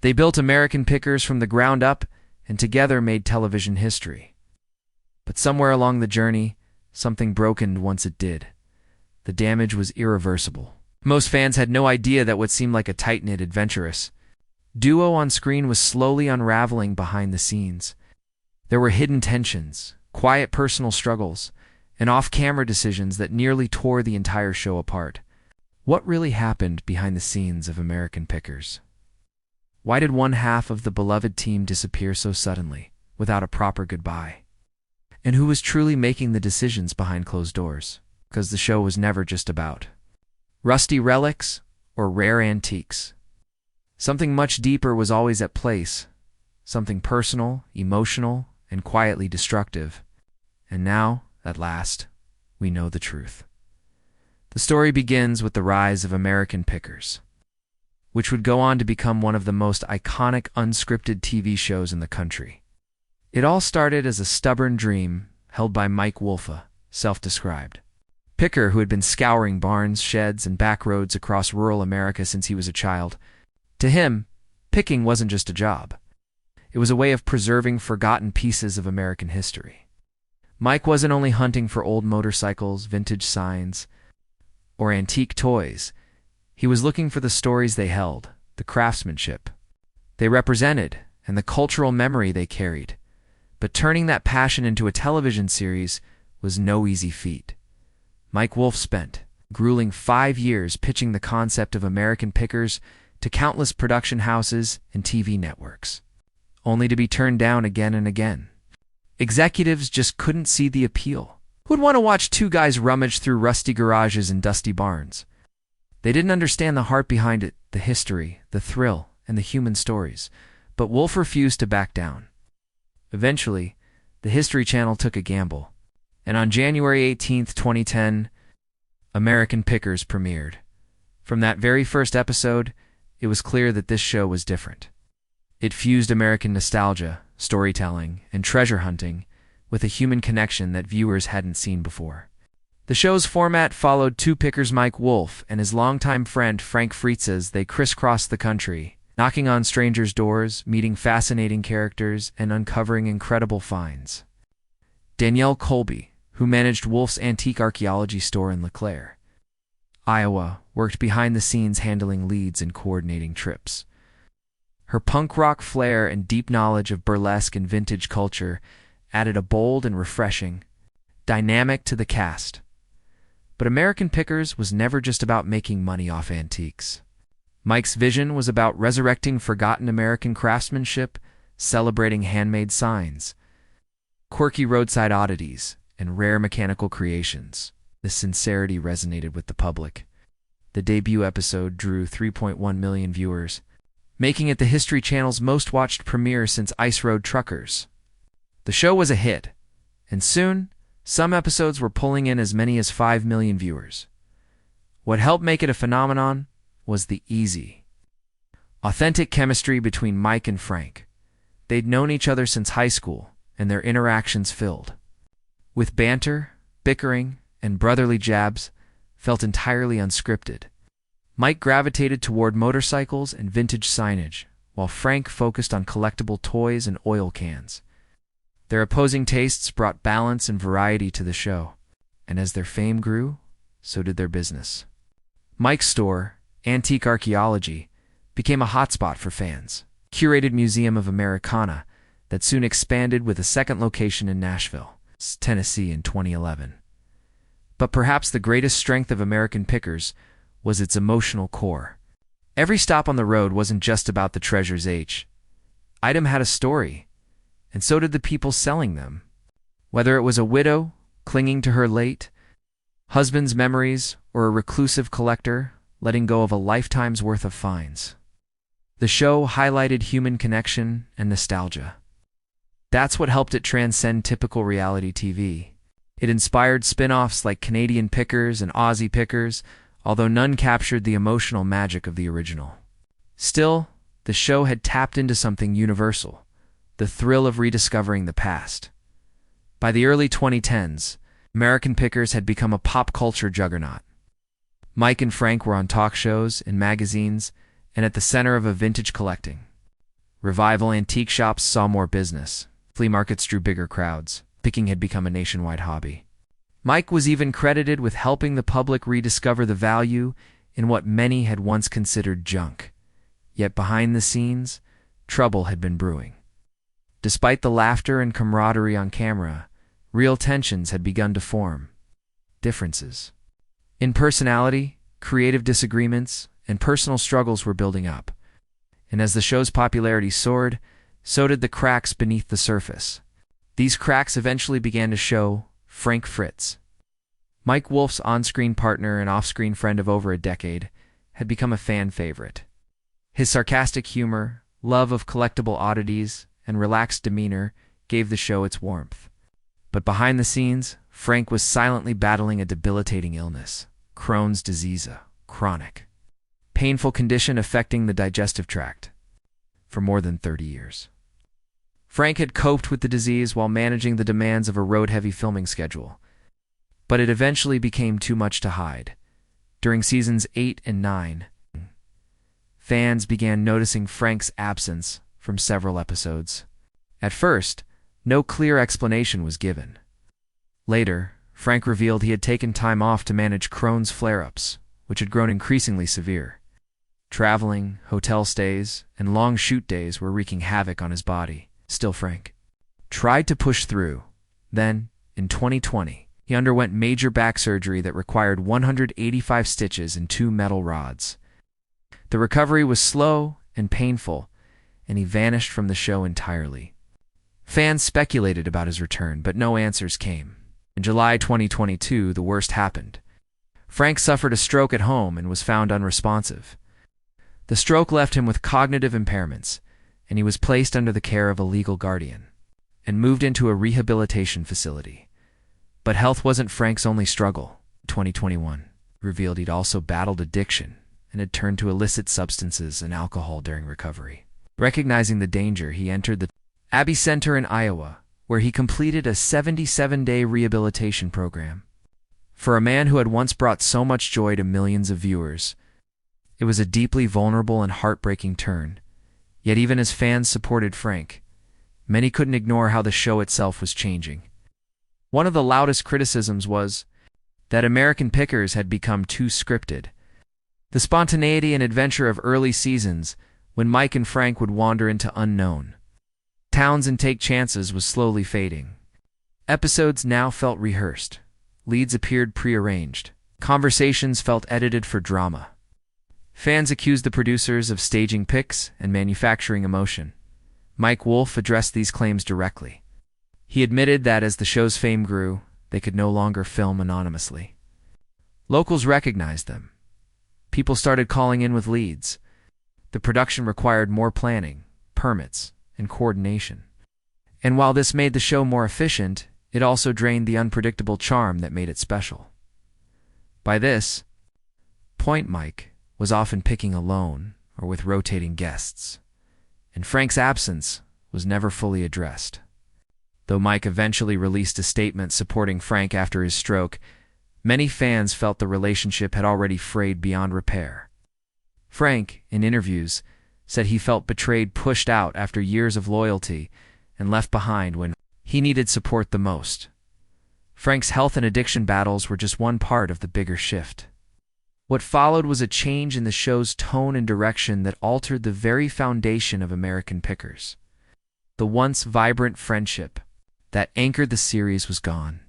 They built American Pickers from the ground up and together made television history. But somewhere along the journey, something broken once it did. The damage was irreversible. Most fans had no idea that what seemed like a tight-knit adventurous duo on screen was slowly unraveling behind the scenes. There were hidden tensions, quiet personal struggles, and off-camera decisions that nearly tore the entire show apart. What really happened behind the scenes of American Pickers? Why did one half of the beloved team disappear so suddenly, without a proper goodbye? And who was truly making the decisions behind closed doors? Because the show was never just about rusty relics or rare antiques. Something much deeper was always at place, something personal, emotional, and quietly destructive. And now, at last, we know the truth. The story begins with the rise of American Pickers, which would go on to become one of the most iconic unscripted TV shows in the country. It all started as a stubborn dream held by Mike Wolfe, self-described picker who had been scouring barns, sheds, and back roads across rural America since he was a child. To him, picking wasn't just a job. It was a way of preserving forgotten pieces of American history. Mike wasn't only hunting for old motorcycles, vintage signs, or antique toys. He was looking for the stories they held, the craftsmanship they represented, and the cultural memory they carried. But turning that passion into a television series was no easy feat. Mike Wolfe spent grueling 5 years pitching the concept of American Pickers to countless production houses and TV networks, only to be turned down again and again. Executives just couldn't see the appeal. Who'd want to watch two guys rummage through rusty garages and dusty barns? They didn't understand the heart behind it, the history, the thrill, and the human stories. But Wolfe refused to back down. Eventually, the History Channel took a gamble, and on January 18, 2010, American Pickers premiered. From that very first episode, it was clear that this show was different. It fused American nostalgia, storytelling, and treasure hunting with a human connection that viewers hadn't seen before. The show's format followed two pickers, Mike Wolfe and his longtime friend Fritz, as they crisscrossed the country, knocking on strangers' doors, meeting fascinating characters, and uncovering incredible finds. Danielle Colby, who managed Wolfe's antique archaeology store in LeClaire, Iowa, worked behind the scenes handling leads and coordinating trips. Her punk rock flair and deep knowledge of burlesque and vintage culture added a bold and refreshing dynamic to the cast. But American Pickers was never just about making money off antiques. Mike's vision was about resurrecting forgotten American craftsmanship, celebrating handmade signs, quirky roadside oddities, and rare mechanical creations. The sincerity resonated with the public. The debut episode drew 3.1 million viewers, making it the History Channel's most-watched premiere since Ice Road Truckers. The show was a hit, and soon, some episodes were pulling in as many as 5 million viewers. What helped make it a phenomenon was the easy, authentic chemistry between Mike and Frank. They'd known each other since high school, and their interactions filled with banter, bickering, and brotherly jabs, felt entirely unscripted. Mike gravitated toward motorcycles and vintage signage, while Frank focused on collectible toys and oil cans. Their opposing tastes brought balance and variety to the show, and as their fame grew, so did their business. Mike's store, Antique Archaeology, became a hotspot for fans, curated museum of Americana that soon expanded with a second location in Nashville, Tennessee in 2011. But perhaps the greatest strength of American Pickers was its emotional core. Every stop on the road wasn't just about the treasures. Each item had a story, and so did the people selling them. Whether it was a widow clinging to her late husband's memories or a reclusive collector letting go of a lifetime's worth of finds, the show highlighted human connection and nostalgia. That's what helped it transcend typical reality TV. It inspired spin-offs like Canadian Pickers and Aussie Pickers, although none captured the emotional magic of the original. Still, the show had tapped into something universal, the thrill of rediscovering the past. By the early 2010s, American Pickers had become a pop culture juggernaut. Mike and Frank were on talk shows, in magazines, and at the center of a vintage collecting Revival antique shops saw more business. Flea markets drew bigger crowds. Picking had become a nationwide hobby. Mike was even credited with helping the public rediscover the value in what many had once considered junk. Yet behind the scenes, trouble had been brewing. Despite the laughter and camaraderie on camera, real tensions had begun to form. Differences in personality, creative disagreements, and personal struggles were building up. And as the show's popularity soared, so did the cracks beneath the surface. These cracks eventually began to show. Fritz, Mike Wolfe's on-screen partner and off-screen friend of over a decade, had become a fan favorite. His sarcastic humor, love of collectible oddities, and relaxed demeanor gave the show its warmth. But behind the scenes, Frank was silently battling a debilitating illness, Crohn's disease, a chronic, painful condition affecting the digestive tract, for more than 30 years. Frank had coped with the disease while managing the demands of a road-heavy filming schedule, but it eventually became too much to hide. During seasons 8 and 9, fans began noticing Frank's absence from several episodes. At first, no clear explanation was given. Later, Frank revealed he had taken time off to manage Crohn's flare-ups, which had grown increasingly severe. Traveling, hotel stays, and long shoot days were wreaking havoc on his body. Still, Frank tried to push through. Then, in 2020, he underwent major back surgery that required 185 stitches and 2 metal rods. The recovery was slow and painful, and he vanished from the show entirely. Fans speculated about his return, but no answers came. In July 2022, the worst happened. Frank suffered a stroke at home and was found unresponsive. The stroke left him with cognitive impairments, and he was placed under the care of a legal guardian and moved into a rehabilitation facility. But health wasn't Frank's only struggle. 2021 revealed he'd also battled addiction and had turned to illicit substances and alcohol during recovery. Recognizing the danger, he entered the Abbey Center in Iowa, where he completed a 77-day rehabilitation program. For a man who had once brought so much joy to millions of viewers, it was a deeply vulnerable and heartbreaking turn. Yet even as fans supported Frank, many couldn't ignore how the show itself was changing. One of the loudest criticisms was that American Pickers had become too scripted. The spontaneity and adventure of early seasons, when Mike and Frank would wander into unknown towns and take chances, was slowly fading. Episodes now felt rehearsed. Leads appeared prearranged. Conversations felt edited for drama. Fans accused the producers of staging picks and manufacturing emotion. Mike Wolfe addressed these claims directly. He admitted that as the show's fame grew, they could no longer film anonymously. Locals recognized them. People started calling in with leads. The production required more planning, permits, and coordination. And while this made the show more efficient, it also drained the unpredictable charm that made it special. By this point, Mike was often picking alone or with rotating guests, and Frank's absence was never fully addressed. Though Mike eventually released a statement supporting Frank after his stroke, many fans felt the relationship had already frayed beyond repair. Frank, in interviews, said he felt betrayed, pushed out after years of loyalty, and left behind when he needed support the most. Frank's health and addiction battles were just one part of the bigger shift. What followed was a change in the show's tone and direction that altered the very foundation of American Pickers. The once vibrant friendship that anchored the series was gone.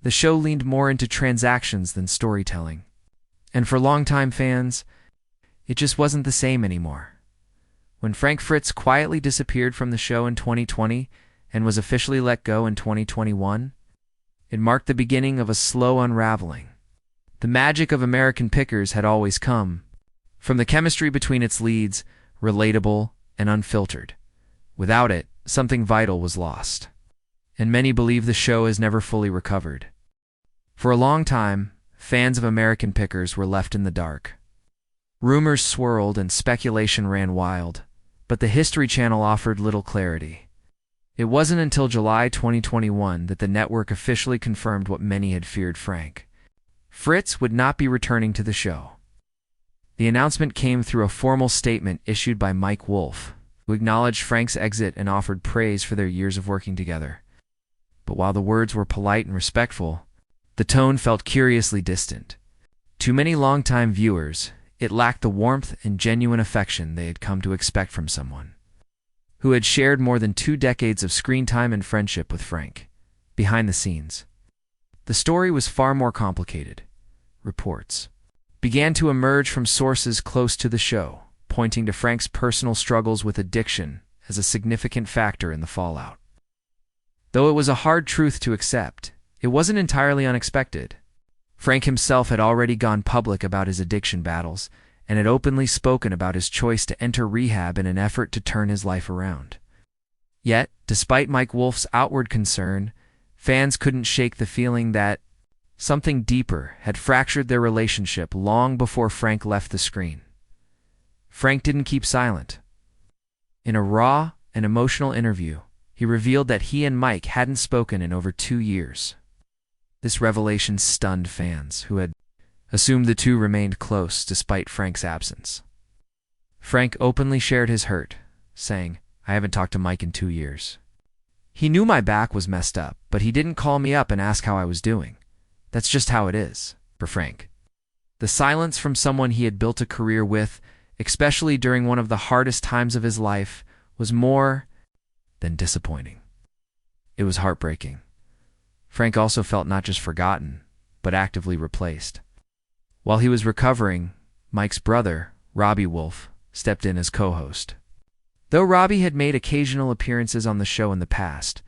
The show leaned more into transactions than storytelling. And for longtime fans, it just wasn't the same anymore. When Fritz quietly disappeared from the show in 2020 and was officially let go in 2021, it marked the beginning of a slow unraveling. The magic of American Pickers had always come from the chemistry between its leads, relatable and unfiltered. Without it, something vital was lost. And many believe the show has never fully recovered. For a long time, fans of American Pickers were left in the dark. Rumors swirled and speculation ran wild, but the History Channel offered little clarity. It wasn't until July 2021 that the network officially confirmed what many had feared: Fritz would not be returning to the show. The announcement came through a formal statement issued by Mike Wolfe, who acknowledged Frank's exit and offered praise for their years of working together. But while the words were polite and respectful, the tone felt curiously distant. To many longtime viewers, it lacked the warmth and genuine affection they had come to expect from someone who had shared more than 2 decades of screen time and friendship with Frank. Behind the scenes, the story was far more complicated. Reports began to emerge from sources close to the show, pointing to Frank's personal struggles with addiction as a significant factor in the fallout. Though it was a hard truth to accept, it wasn't entirely unexpected. Frank himself had already gone public about his addiction battles and had openly spoken about his choice to enter rehab in an effort to turn his life around. Yet, despite Mike Wolfe's outward concern, fans couldn't shake the feeling that something deeper had fractured their relationship long before Frank left the screen. Frank didn't keep silent. In a raw and emotional interview, he revealed that he and Mike hadn't spoken in over 2 years. This revelation stunned fans, who had assumed the two remained close despite Frank's absence. Frank openly shared his hurt, saying, "I haven't talked to Mike in 2 years. He knew my back was messed up, but he didn't call me up and ask how I was doing. That's just how it is," for Frank. The silence from someone he had built a career with, especially during one of the hardest times of his life, was more than disappointing. It was heartbreaking. Frank also felt not just forgotten, but actively replaced. While he was recovering, Mike's brother, Robbie Wolfe, stepped in as co-host. Though Robbie had made occasional appearances on the show in the past,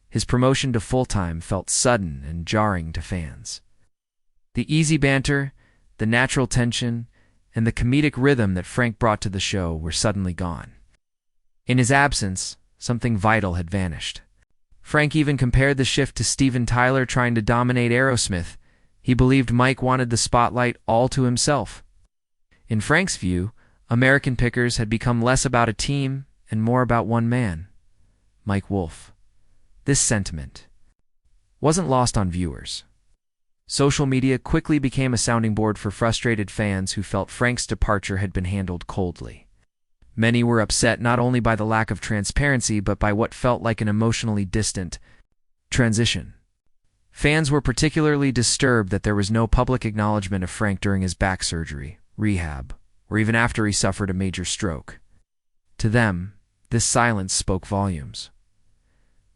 his promotion to full-time felt sudden and jarring to fans. The easy banter, the natural tension, and the comedic rhythm that Frank brought to the show were suddenly gone. In his absence, something vital had vanished. Frank even compared the shift to Steven Tyler trying to dominate Aerosmith. He believed Mike wanted the spotlight all to himself. In Frank's view, American Pickers had become less about a team and more about one man, Mike Wolfe. This sentiment wasn't lost on viewers. Social media quickly became a sounding board for frustrated fans who felt Frank's departure had been handled coldly. Many were upset not only by the lack of transparency but by what felt like an emotionally distant transition. Fans were particularly disturbed that there was no public acknowledgement of Frank during his back surgery, rehab, or even after he suffered a major stroke. To them, this silence spoke volumes.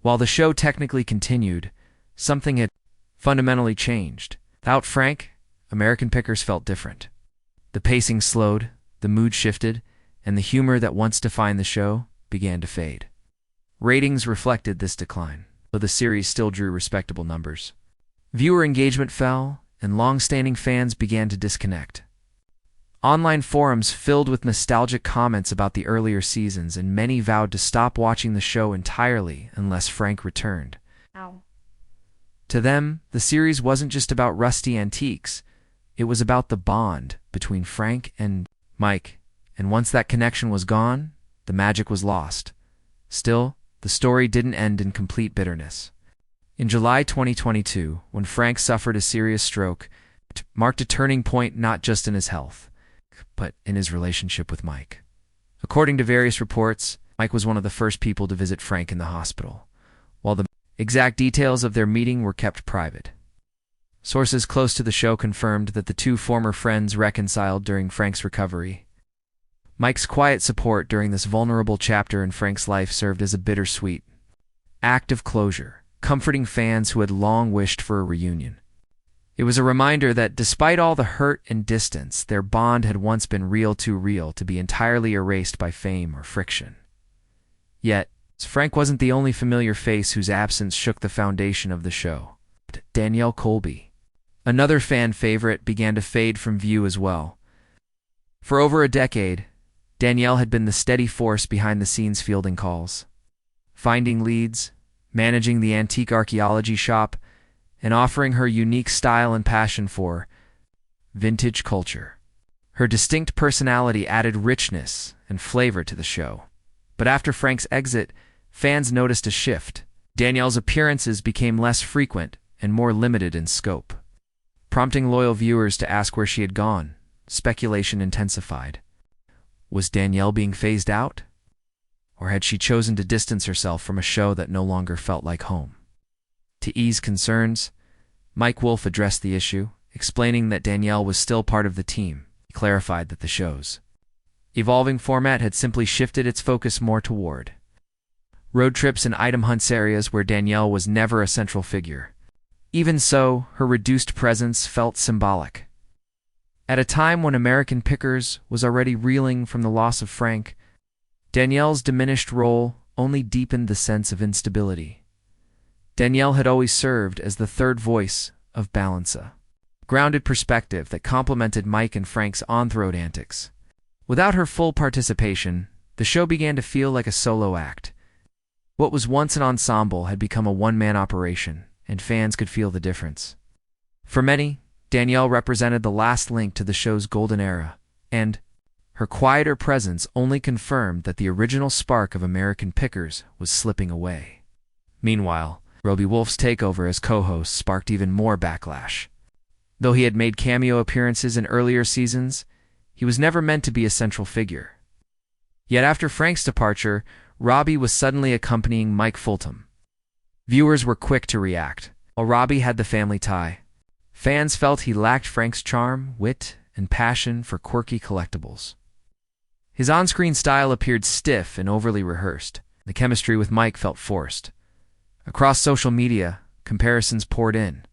While the show technically continued, something had fundamentally changed. Without Frank, American Pickers felt different. The pacing slowed, the mood shifted, and the humor that once defined the show began to fade. Ratings reflected this decline, though the series still drew respectable numbers. Viewer engagement fell, and long-standing fans began to disconnect. Online forums filled with nostalgic comments about the earlier seasons, and many vowed to stop watching the show entirely unless Frank returned. Ow. To them, the series wasn't just about rusty antiques. It was about the bond between Frank and Mike, and once that connection was gone, the magic was lost. Still, the story didn't end in complete bitterness. In July 2022, when Frank suffered a serious stroke, it marked a turning point not just in his health, but in his relationship with Mike. According to various reports, Mike was one of the first people to visit Frank in the hospital, while the exact details of their meeting were kept private. Sources close to the show confirmed that the two former friends reconciled during Frank's recovery. Mike's quiet support during this vulnerable chapter in Frank's life served as a bittersweet act of closure, comforting fans who had long wished for a reunion. It was a reminder that despite all the hurt and distance, their bond had once been too real to be entirely erased by fame or friction. Yet, Frank wasn't the only familiar face whose absence shook the foundation of the show. Danielle Colby, another fan favorite, began to fade from view as well. For over a decade, Danielle had been the steady force behind the scenes fielding calls, finding leads, managing the antique archaeology shop, and offering her unique style and passion for vintage culture. Her distinct personality added richness and flavor to the show. But after Frank's exit, fans noticed a shift. Danielle's appearances became less frequent and more limited in scope. Prompting loyal viewers to ask where she had gone, speculation intensified. Was Danielle being phased out? or had she chosen to distance herself from a show that no longer felt like home? To ease concerns, Mike Wolfe addressed the issue, explaining that Danielle was still part of the team. He clarified that the show's evolving format had simply shifted its focus more toward road trips and item hunts, areas where Danielle was never a central figure. Even so, her reduced presence felt symbolic. At a time when American Pickers was already reeling from the loss of Frank, Danielle's diminished role only deepened the sense of instability. Danielle had always served as the third voice of balance, a grounded perspective that complemented Mike and Frank's on-the-road antics. Without her full participation, the show began to feel like a solo act. What was once an ensemble had become a one-man operation, and fans could feel the difference. For many, Danielle represented the last link to the show's golden era, and her quieter presence only confirmed that the original spark of American Pickers was slipping away. Meanwhile, Robbie Wolfe's takeover as co-host sparked even more backlash. Though he had made cameo appearances in earlier seasons, he was never meant to be a central figure. Yet after Frank's departure, Robbie was suddenly accompanying Mike Fulton. Viewers were quick to react. While Robbie had the family tie, fans felt he lacked Frank's charm, wit, and passion for quirky collectibles. His on-screen style appeared stiff and overly rehearsed. The chemistry with Mike felt forced. Across social media, comparisons poured in.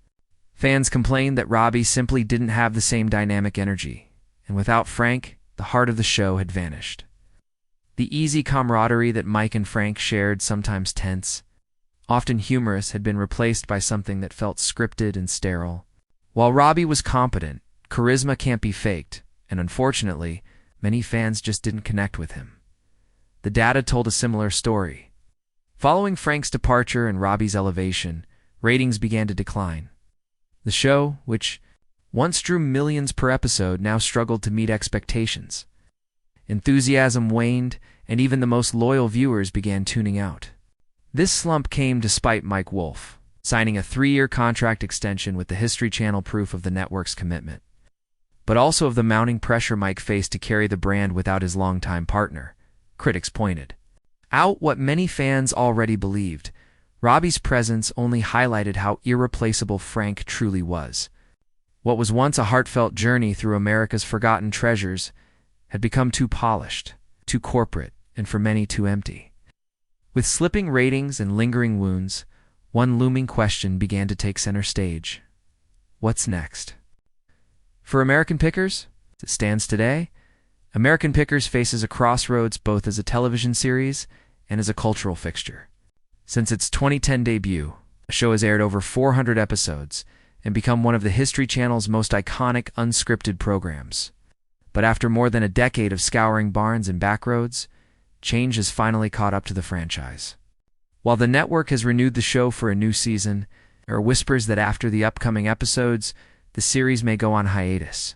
Fans complained that Robbie simply didn't have the same dynamic energy, and without Frank, the heart of the show had vanished. The easy camaraderie that Mike and Frank shared, sometimes tense, often humorous, had been replaced by something that felt scripted and sterile. While Robbie was competent, charisma can't be faked, and unfortunately, many fans just didn't connect with him. The data told a similar story. Following Frank's departure and Robbie's elevation, ratings began to decline. The show, which once drew millions per episode, now struggled to meet expectations. Enthusiasm waned, and even the most loyal viewers began tuning out. This slump came despite Mike Wolfe signing a 3-year contract extension with the History Channel, proof of the network's commitment, but also of the mounting pressure Mike faced to carry the brand without his longtime partner. Critics pointed out what many fans already believed. Robbie's presence only highlighted how irreplaceable Frank truly was. What was once a heartfelt journey through America's forgotten treasures had become too polished, too corporate, and for many too empty. With slipping ratings and lingering wounds, one looming question began to take center stage. What's next? For American Pickers, as it stands today, American Pickers faces a crossroads both as a television series and as a cultural fixture. Since its 2010 debut, the show has aired over 400 episodes and become one of the History Channel's most iconic unscripted programs. But after more than a decade of scouring barns and backroads, change has finally caught up to the franchise. While the network has renewed the show for a new season, there are whispers that after the upcoming episodes, the series may go on hiatus.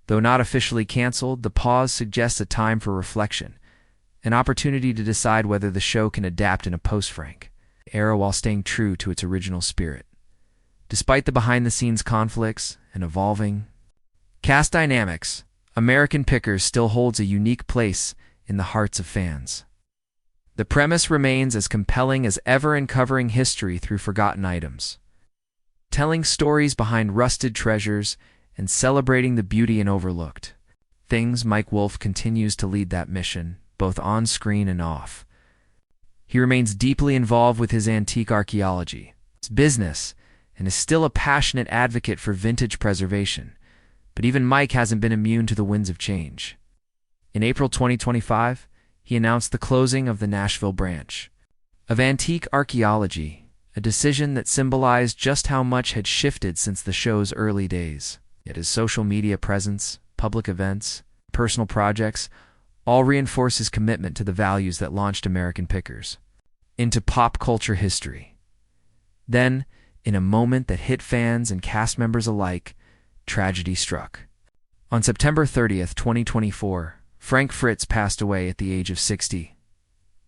Though not officially canceled, the pause suggests a time for reflection, an opportunity to decide whether the show can adapt in a post-Frank era while staying true to its original spirit. Despite the behind-the-scenes conflicts and evolving cast dynamics, American Pickers still holds a unique place in the hearts of fans. The premise remains as compelling as ever, uncovering history through forgotten items, telling stories behind rusted treasures, and celebrating the beauty and overlooked things. Mike Wolfe continues to lead that mission, both on screen and off. He remains deeply involved with his antique archaeology, his business, and is still a passionate advocate for vintage preservation. But even Mike hasn't been immune to the winds of change. In April 2025, he announced the closing of the Nashville branch of Antique Archaeology, a decision that symbolized just how much had shifted since the show's early days. Yet his social media presence, public events, personal projects all reinforce his commitment to the values that launched American Pickers into pop culture history. Then, in a moment that hit fans and cast members alike, tragedy struck. On September 30th, 2024, Frank Fritz passed away at the age of 60,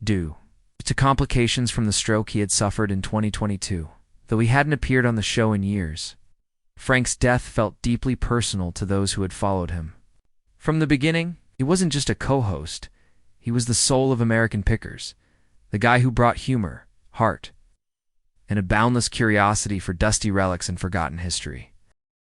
due to complications from the stroke he had suffered in 2022. Though he hadn't appeared on the show in years, Frank's death felt deeply personal to those who had followed him. From the beginning, he wasn't just a co-host, he was the soul of American Pickers, The guy who brought humor, heart, and a boundless curiosity for dusty relics and forgotten history.